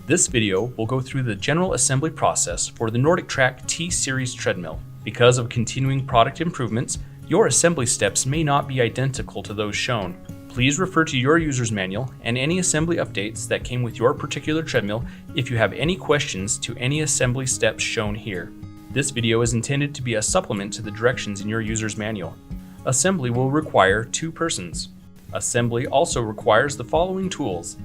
This video will go through the general assembly process for the NordicTrack T Series Treadmill. Because of continuing product improvements, your assembly steps may not be identical to those shown. Please refer to your user's manual and any assembly updates that came with your particular treadmill if you have any questions to any assembly steps shown here. This video is intended to be a supplement to the directions in your user's manual. Assembly will require 2 persons. Assembly also requires the following tools: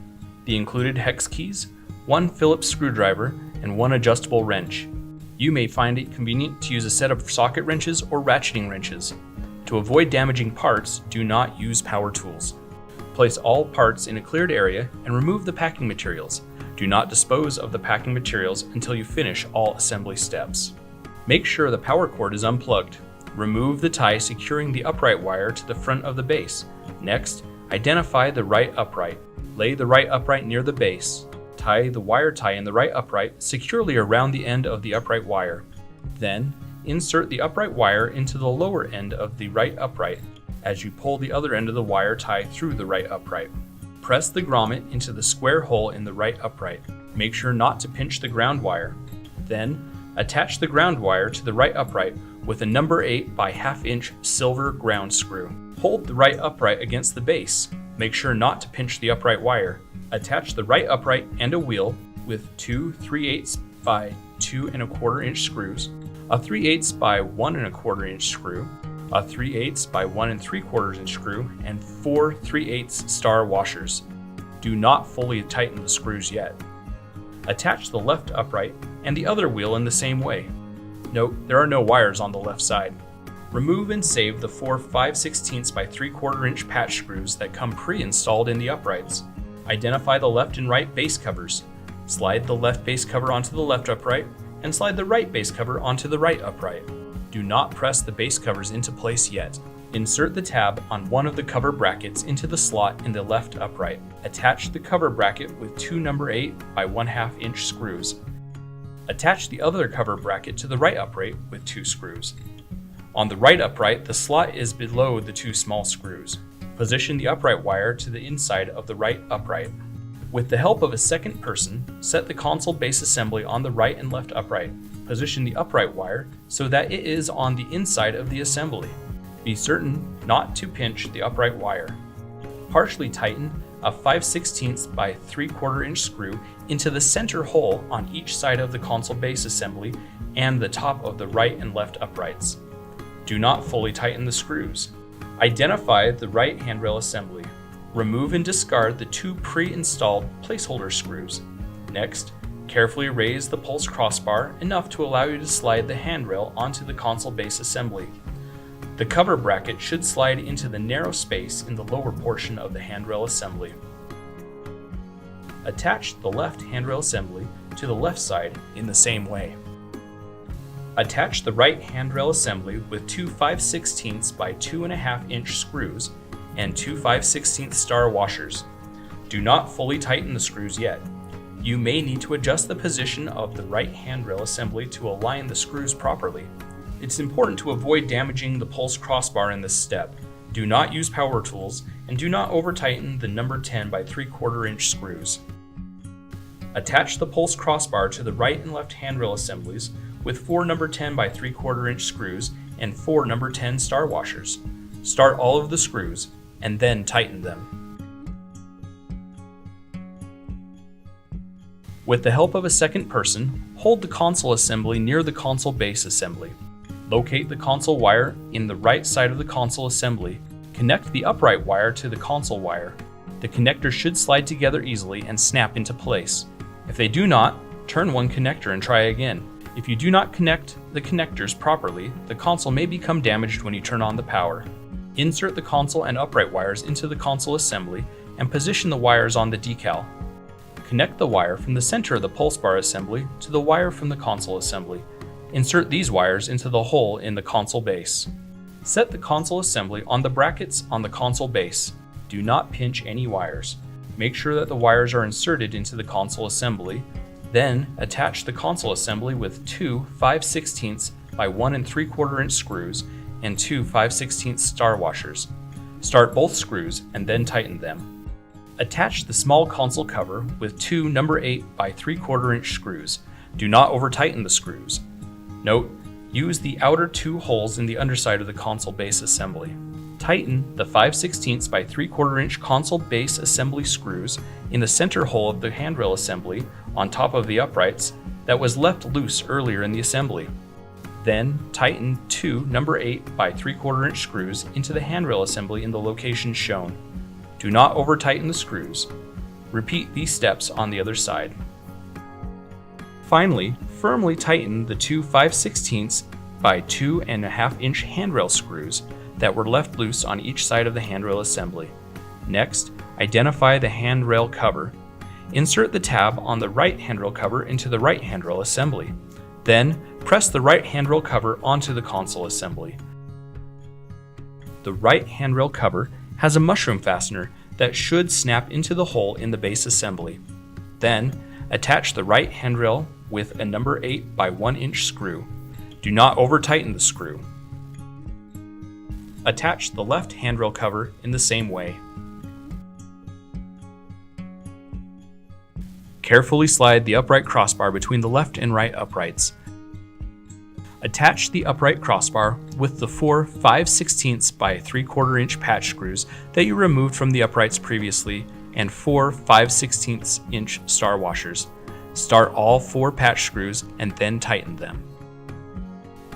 the included hex keys, 1 Phillips screwdriver, and 1 adjustable wrench. You may find it convenient to use a set of socket wrenches or ratcheting wrenches. To avoid damaging parts, do not use power tools. Place all parts in a cleared area and remove the packing materials. Do not dispose of the packing materials until you finish all assembly steps. Make sure the power cord is unplugged. Remove the tie securing the upright wire to the front of the base. Next, identify the right upright. Lay the right upright near the base. Tie the wire tie in the right upright securely around the end of the upright wire. Then, insert the upright wire into the lower end of the right upright as you pull the other end of the wire tie through the right upright. Press the grommet into the square hole in the right upright. Make sure not to pinch the ground wire. Then, attach the ground wire to the right upright with a number 8 by 1/2 inch silver ground screw. Hold the right upright against the base. Make sure not to pinch the upright wire. Attach the right upright and a wheel with 2 3/8 by 2 1/4 inch screws, a 3/8 by 1 1/4 inch screw, a 3/8 by 1 3/4 inch screw, and 4 3/8 star washers. Do not fully tighten the screws yet. Attach the left upright and the other wheel in the same way. Note, there are no wires on the left side. Remove and save the 4 5/16 by 3/4 inch patch screws that come pre-installed in the uprights. Identify the left and right base covers. Slide the left base cover onto the left upright and slide the right base cover onto the right upright. Do not press the base covers into place yet. Insert the tab on one of the cover brackets into the slot in the left upright. Attach the cover bracket with 2 number 8 by 1/2 inch screws. Attach the other cover bracket to the right upright with 2 screws. On the right upright, the slot is below the 2 small screws. Position the upright wire to the inside of the right upright. With the help of a second person, set the console base assembly on the right and left upright. Position the upright wire so that it is on the inside of the assembly. Be certain not to pinch the upright wire. Partially tighten a 5/16 by 3/4 inch screw into the center hole on each side of the console base assembly and the top of the right and left uprights. Do not fully tighten the screws. Identify the right handrail assembly. Remove and discard the 2 pre-installed placeholder screws. Next, carefully raise the pulse crossbar enough to allow you to slide the handrail onto the console base assembly. The cover bracket should slide into the narrow space in the lower portion of the handrail assembly. Attach the left handrail assembly to the left side in the same way. Attach the right handrail assembly with 2 5/16 by 2 1/2 inch screws and 2 5/16 star washers. Do not fully tighten the screws yet. You may need to adjust the position of the right handrail assembly to align the screws properly. It's important to avoid damaging the pulse crossbar in this step. Do not use power tools, and do not over-tighten the number 10 by 3/4 inch screws. Attach the pulse crossbar to the right and left handrail assemblies with 4 number 10 by 3/4 inch screws and 4 number 10 star washers. Start all of the screws and then tighten them. With the help of a second person, hold the console assembly near the console base assembly. Locate the console wire in the right side of the console assembly. Connect the upright wire to the console wire. The connectors should slide together easily and snap into place. If they do not, turn one connector and try again. If you do not connect the connectors properly, the console may become damaged when you turn on the power. Insert the console and upright wires into the console assembly and position the wires on the decal. Connect the wire from the center of the pulse bar assembly to the wire from the console assembly. Insert these wires into the hole in the console base. Set the console assembly on the brackets on the console base. Do not pinch any wires. Make sure that the wires are inserted into the console assembly. Then attach the console assembly with 2 5/16 by 1 3/4 inch screws and 2 5/16 star washers. Start both screws and then tighten them. Attach the small console cover with 2 number 8 by 3/4 inch screws. Do not over-tighten the screws. Note, use the outer 2 holes in the underside of the console base assembly. Tighten the 5/16 by 3/4 inch console base assembly screws in the center hole of the handrail assembly on top of the uprights that was left loose earlier in the assembly. Then tighten 2 number 8 by 3/4 inch screws into the handrail assembly in the locations shown. Do not over-tighten the screws. Repeat these steps on the other side. Finally, firmly tighten the 2 5/16 by 2.5 inch handrail screws that were left loose on each side of the handrail assembly. Next, identify the handrail cover. Insert the tab on the right handrail cover into the right handrail assembly. Then, press the right handrail cover onto the console assembly. The right handrail cover has a mushroom fastener that should snap into the hole in the base assembly. Then, attach the right handrail with a number 8 by 1 inch screw. Do not over-tighten the screw. Attach the left handrail cover in the same way. Carefully slide the upright crossbar between the left and right uprights. Attach the upright crossbar with the 4 5/16 by 3/4 inch patch screws that you removed from the uprights previously and 4 5/16 inch star washers. Start all 4 patch screws and then tighten them.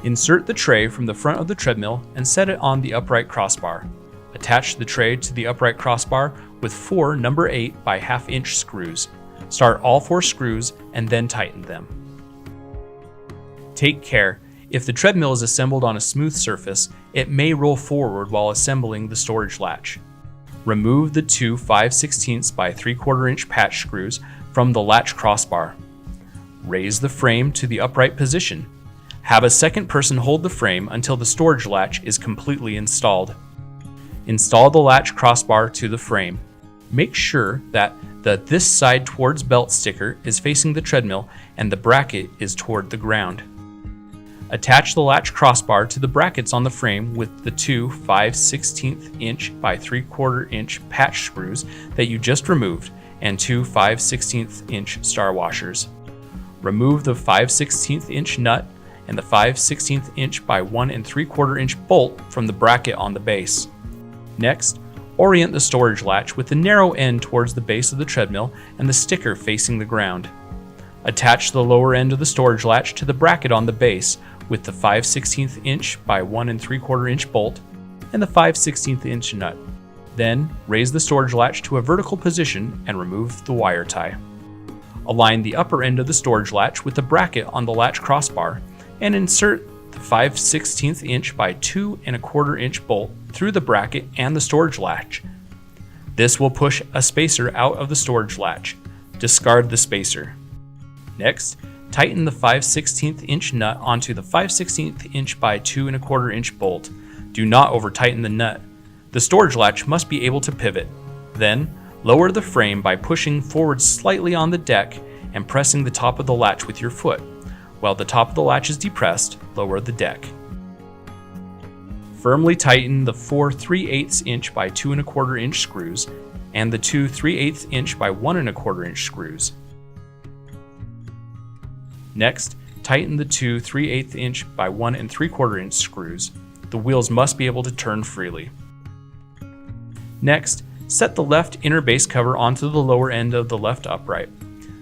Insert the tray from the front of the treadmill and set it on the upright crossbar. Attach the tray to the upright crossbar with 4 number 8 by 1/2 inch screws. Start all 4 screws and then tighten them. Take care. If the treadmill is assembled on a smooth surface, it may roll forward while assembling the storage latch. Remove the 2 5/16 by 3/4 inch patch screws from the latch crossbar. Raise the frame to the upright position. Have a second person hold the frame until the storage latch is completely installed. Install the latch crossbar to the frame. Make sure that the "this side towards belt" sticker is facing the treadmill and the bracket is toward the ground. Attach the latch crossbar to the brackets on the frame with the 2 5/16 inch by 3/4 inch patch screws that you just removed and 2 5/16 inch star washers. Remove the 5/16 inch nut and the 5/16 inch by 1 3/4 inch bolt from the bracket on the base. Next, orient the storage latch with the narrow end towards the base of the treadmill and the sticker facing the ground. Attach the lower end of the storage latch to the bracket on the base with the 5/16 inch by 1 3/4 inch bolt and the 5/16 inch nut. Then, raise the storage latch to a vertical position and remove the wire tie. Align the upper end of the storage latch with the bracket on the latch crossbar and insert the 5/16 inch by 2 1/4 inch bolt through the bracket and the storage latch. This will push a spacer out of the storage latch. Discard the spacer. Next, tighten the 5/16 inch nut onto the 5/16 inch by 2 1/4 inch bolt. Do not over-tighten the nut. The storage latch must be able to pivot. Then, lower the frame by pushing forward slightly on the deck and pressing the top of the latch with your foot. While the top of the latch is depressed, lower the deck. Firmly tighten the 4 3/8 inch by 2 1/4 inch screws and the 2 3/8 inch by 1 1/4 inch screws. Next, tighten the 2 3/8 inch by 1 3/4 inch screws. The wheels must be able to turn freely. Next, set the left inner base cover onto the lower end of the left upright.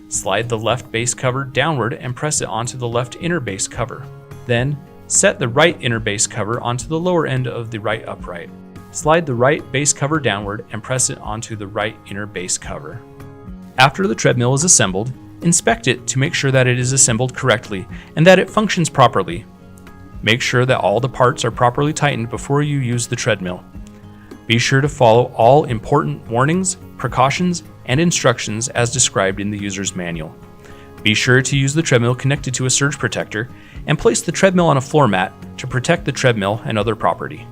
Slide the left base cover downward and press it onto the left inner base cover. Then, set the right inner base cover onto the lower end of the right upright. Slide the right base cover downward and press it onto the right inner base cover. After the treadmill is assembled, inspect it to make sure that it is assembled correctly and that it functions properly. Make sure that all the parts are properly tightened before you use the treadmill. Be sure to follow all important warnings, precautions, and instructions as described in the user's manual. Be sure to use the treadmill connected to a surge protector and place the treadmill on a floor mat to protect the treadmill and other property.